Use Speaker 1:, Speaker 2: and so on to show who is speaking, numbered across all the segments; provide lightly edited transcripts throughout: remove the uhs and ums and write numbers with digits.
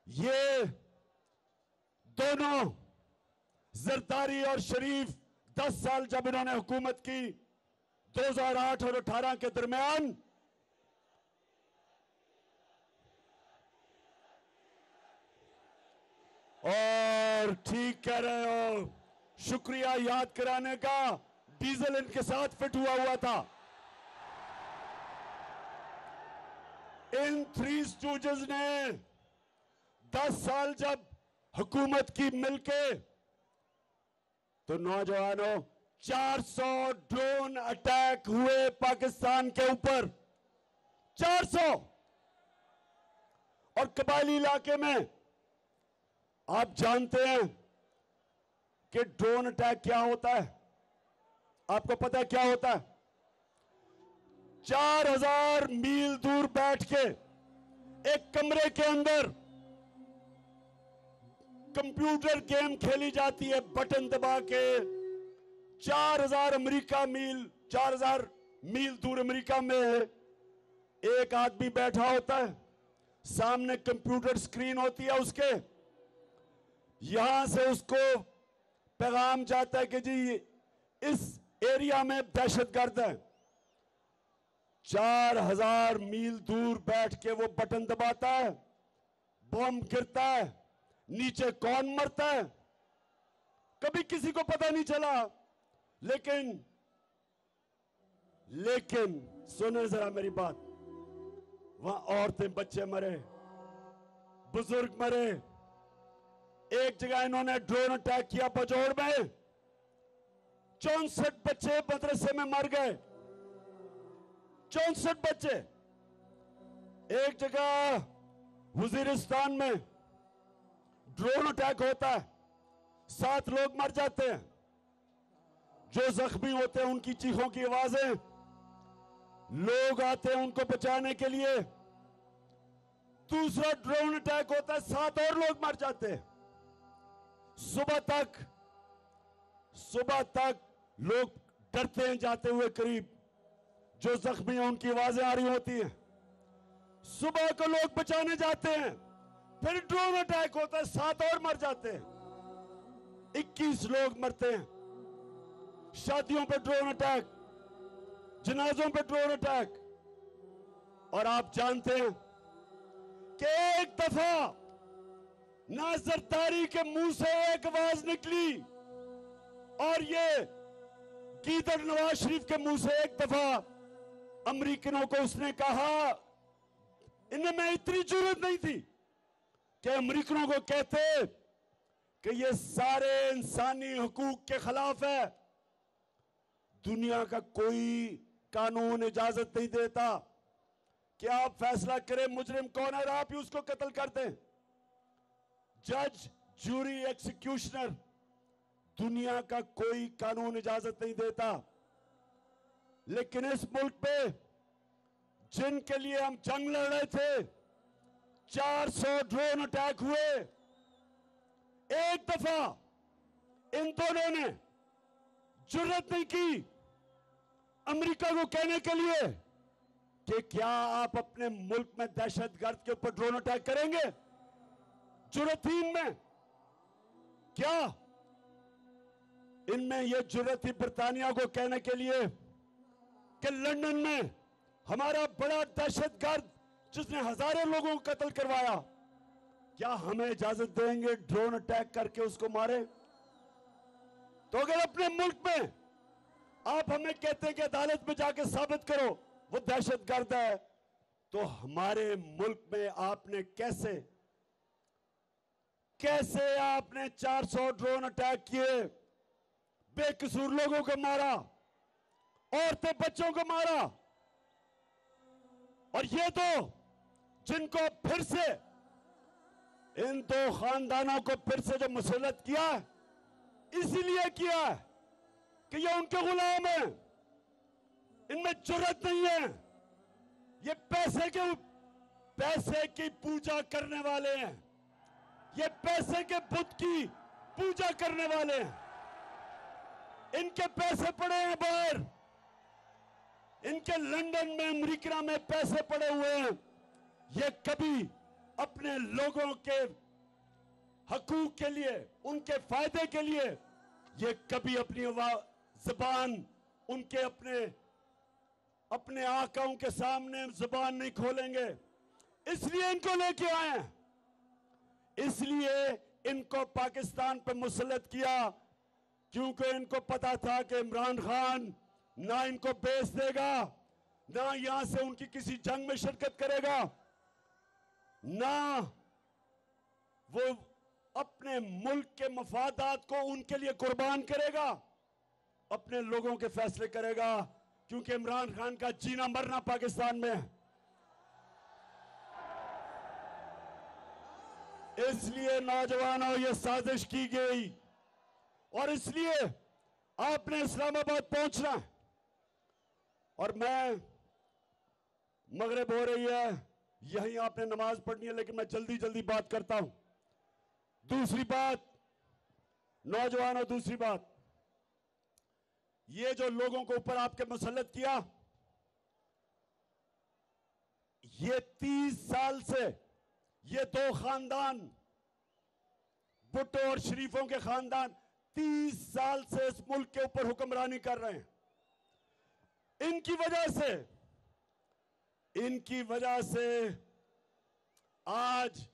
Speaker 1: ये दोनों जरदारी और शरीफ 10 साल जब इन्होंने हुकूमत की 2008 और 18 के दरमियान, और ठीक कह रहे हो, शुक्रिया याद कराने का, डीजल इनके साथ फिट हुआ था। इन थ्री स्टूजेस ने 10 साल जब हुकूमत की मिलके, तो नौजवानों 400 ड्रोन अटैक हुए पाकिस्तान के ऊपर, 400। और कबायली इलाके में आप जानते हैं कि ड्रोन अटैक क्या होता है? आपको पता है क्या होता है? 4000 मील दूर बैठ के एक कमरे के अंदर कंप्यूटर गेम खेली जाती है, बटन दबा के। 4000 मील दूर अमेरिका में एक आदमी बैठा होता है, सामने कंप्यूटर स्क्रीन होती है उसके, यहां से उसको पैगाम जाता है कि जी इस एरिया में दहशतगर्द है। 4000 मील दूर बैठ के वो बटन दबाता है, बम गिरता है, नीचे कौन मरता है कभी किसी को पता नहीं चला। लेकिन सुने जरा मेरी बात, वहां औरतें बच्चे मरे, बुजुर्ग मरे। एक जगह इन्होंने ड्रोन अटैक किया बजौड़ में, 64 बच्चे मदरसे में मर गए, 64 बच्चे। एक जगह वजीरिस्तान में ड्रोन अटैक होता है, 7 लोग मर जाते हैं। जो जख्मी होते हैं उनकी चीखों की आवाजें, लोग आते हैं उनको बचाने के लिए। दूसरा ड्रोन अटैक होता है, 7 और लोग मर जाते हैं। सुबह तक लोग डरते हैं जाते हुए करीब, जो जख्मी हैं उनकी आवाजें आ रही होती हैं। सुबह को लोग बचाने जाते हैं, फिर ड्रोन अटैक होता है, 7 और मर जाते हैं, 21 लोग मरते हैं। शादियों पे ड्रोन अटैक, जनाजों पे ड्रोन अटैक। और आप जानते हैं कि एक दफा ना जरदारी के मुंह से एक आवाज निकली, और ये गीदड़ नवाज शरीफ के मुंह से एक दफा अमेरिकनों को उसने कहा, इनमें इतनी जरूरत नहीं थी कि अमेरिकनों को कहते कि ये सारे इंसानी हुकूक के खिलाफ है। दुनिया का कोई कानून इजाजत नहीं देता कि आप फैसला करें मुजरिम कौन है और आप ही उसको कत्ल कर दें। जज, जूरी, एक्सिक्यूशनर, दुनिया का कोई कानून इजाजत नहीं देता। लेकिन इस मुल्क पे जिनके लिए हम जंग लड़ रहे थे, 400 ड्रोन अटैक हुए। एक दफा इन दोनों ने जुर्रत नहीं की अमेरिका को कहने के लिए कि क्या आप अपने मुल्क में दहशतगर्द के ऊपर ड्रोन अटैक करेंगे। जुर्रत ही इनमें क्या? इनमें यह जुर्रत थी बरतानिया को कहने के लिए कि लंदन में हमारा बड़ा दहशतगर्द जिसने हजारों लोगों को कत्ल करवाया, क्या हमें इजाजत देंगे ड्रोन अटैक करके उसको मारे? तो अगर अपने मुल्क में आप हमें कहते हैं कि अदालत में जाके साबित करो वो दहशतगर्द है, तो हमारे मुल्क में आपने कैसे आपने 400 ड्रोन अटैक किए, बेकसूर लोगों को मारा, औरतें बच्चों को मारा। और ये तो जिनको फिर से इन 2 खानदानों को फिर से जो मुसल्लत किया इसीलिए किया कि ये उनके गुलाम हैं, इनमें जुर्रत नहीं है। ये पैसे की पूजा करने वाले हैं, ये पैसे के बुत की पूजा करने वाले हैं। इनके पैसे पड़े हैं बाहर, इनके लंदन में, अमेरिका में पैसे पड़े हुए हैं। ये कभी अपने लोगों के हकूक के लिए, उनके फायदे के लिए ये कभी अपनी जुबान उनके अपने आकाओं के सामने जुबान नहीं खोलेंगे। इसलिए इनको लेके आए हैं, इसलिए इनको पाकिस्तान पे मुसल्लत किया, क्योंकि इनको पता था कि इमरान खान ना इनको बेच देगा, ना यहां से उनकी किसी जंग में शिरकत करेगा, ना वो अपने मुल्क के मफादात को उनके लिए कुर्बान करेगा, अपने लोगों के फैसले करेगा, क्योंकि इमरान खान का जीना मरना पाकिस्तान में है। इसलिए नौजवानों ये साजिश की गई और इसलिए आपने इस्लामाबाद पहुंचना है। और मैं, मगरिब हो रही है, यहीं आपने नमाज पढ़नी है, लेकिन मैं जल्दी जल्दी बात करता हूं। दूसरी बात नौजवानों, दूसरी बात, ये जो लोगों को ऊपर आपके मुसल्लत किया, ये 30 साल से ये दो खानदान, भुट्टो और शरीफों के खानदान 30 साल से इस मुल्क के ऊपर हुक्मरानी कर रहे हैं। इनकी वजह से आज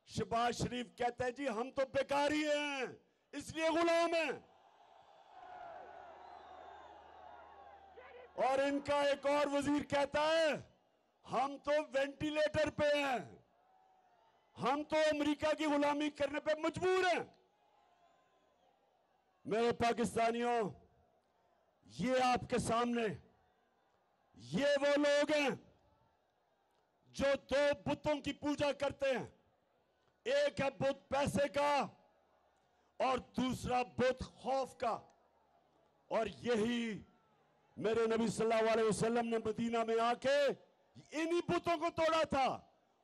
Speaker 1: शहबाज शरीफ कहते हैं जी हम तो बेकारी हैं, इसलिए गुलाम हैं। और इनका एक और वजीर कहता है हम तो वेंटिलेटर पे हैं, हम तो अमेरिका की गुलामी करने पे मजबूर हैं। मेरे पाकिस्तानियों, ये आपके सामने ये वो लोग हैं जो दो बुतों की पूजा करते हैं। एक है बुत पैसे का और दूसरा बुत खौफ का। और यही मेरे नबी सल्लल्लाहु अलैहि वसल्लम ने मदीना में आके इन्हीं बुतों को तोड़ा था,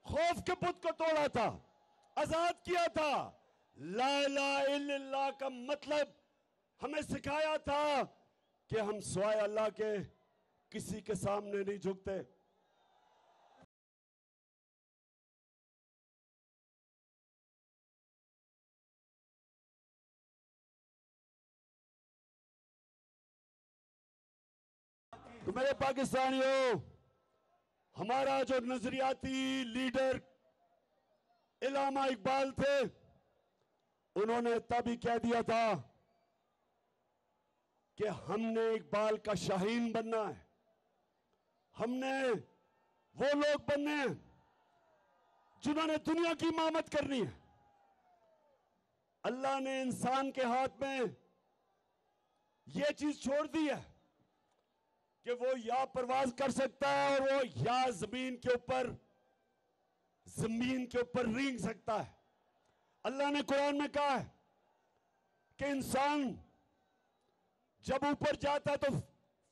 Speaker 1: खौफ के बुत को तोड़ा था, आजाद किया था। ला इलाहा इल्लल्लाह का मतलब हमें सिखाया था कि हम सिवाय अल्लाह के किसी के सामने नहीं झुकते। तो मेरे पाकिस्तानियों, हमारा जो नजरियाती लीडर इल्लामा इकबाल थे, उन्होंने तब ही कह दिया था कि हमने इकबाल का शाहीन बनना है, हमने वो लोग बनने हैं जिन्होंने दुनिया की इमामत करनी है। अल्लाह ने इंसान के हाथ में ये चीज छोड़ दी है कि वो या परवाज कर सकता है और वो या जमीन के ऊपर रेंग सकता है। अल्लाह ने कुरान में कहा है कि इंसान जब ऊपर जाता है तो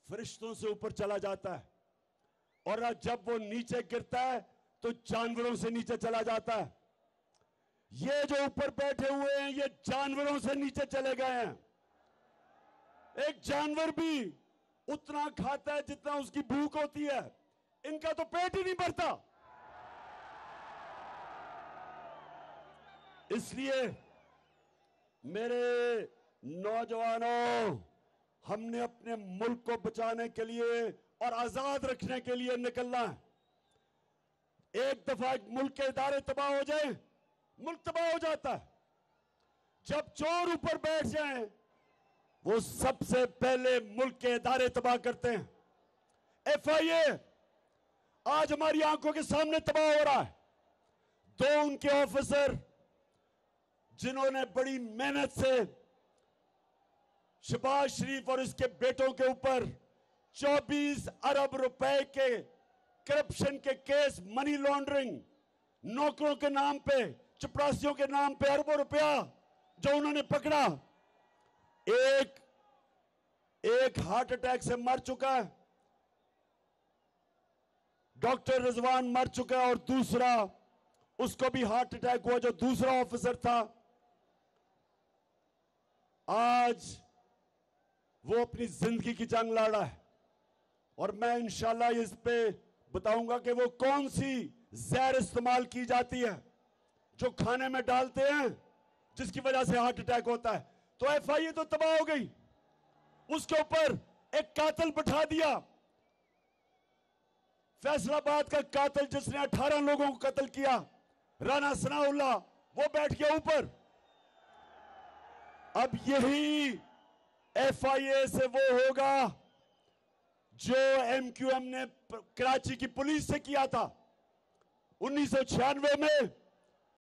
Speaker 1: फरिश्तों से ऊपर चला जाता है, और जब वो नीचे गिरता है तो जानवरों से नीचे चला जाता है। ये जो ऊपर बैठे हुए हैं ये जानवरों से नीचे चले गए हैं। एक जानवर भी उतना खाता है जितना उसकी भूख होती है, इनका तो पेट ही नहीं भरता। इसलिए मेरे नौजवानों, हमने अपने मुल्क को बचाने के लिए और आजाद रखने के लिए निकलना है। एक दफा मुल्क के इदारे तबाह हो जाए, मुल्क तबाह हो जाता है। जब चोर ऊपर बैठ जाएं, वो सबसे पहले मुल्क के इदारे तबाह करते हैं। FIA आज हमारी आंखों के सामने तबाह हो रहा है। दो उनके ऑफिसर जिन्होंने बड़ी मेहनत से शहबाज शरीफ और इसके बेटों के ऊपर 24 अरब रुपए के करप्शन के केस, मनी लॉन्ड्रिंग, नौकरों के नाम पे, चपरासियों के नाम पे अरबों रुपया जो उन्होंने पकड़ा, एक हार्ट अटैक से मर चुका है, डॉक्टर रिजवान मर चुका है, और दूसरा उसको भी हार्ट अटैक हुआ जो दूसरा ऑफिसर था। आज वो अपनी जिंदगी की जंग लड़ रहा है, और मैं इंशाल्लाह इस पे बताऊंगा कि वो कौन सी जहर इस्तेमाल की जाती है जो खाने में डालते हैं, जिसकी वजह से हार्ट अटैक होता है। तो एफआईए तो तबाह हो गई, उसके ऊपर एक कातिल बैठा दिया। फैसलाबाद का कातिल जिसने 18 लोगों को कत्ल किया, राणा सनाउल्लाह, वो बैठ गया ऊपर। अब यही एफआईए से वो होगा जो एमक्यूएम ने कराची की पुलिस से किया था 1996 में।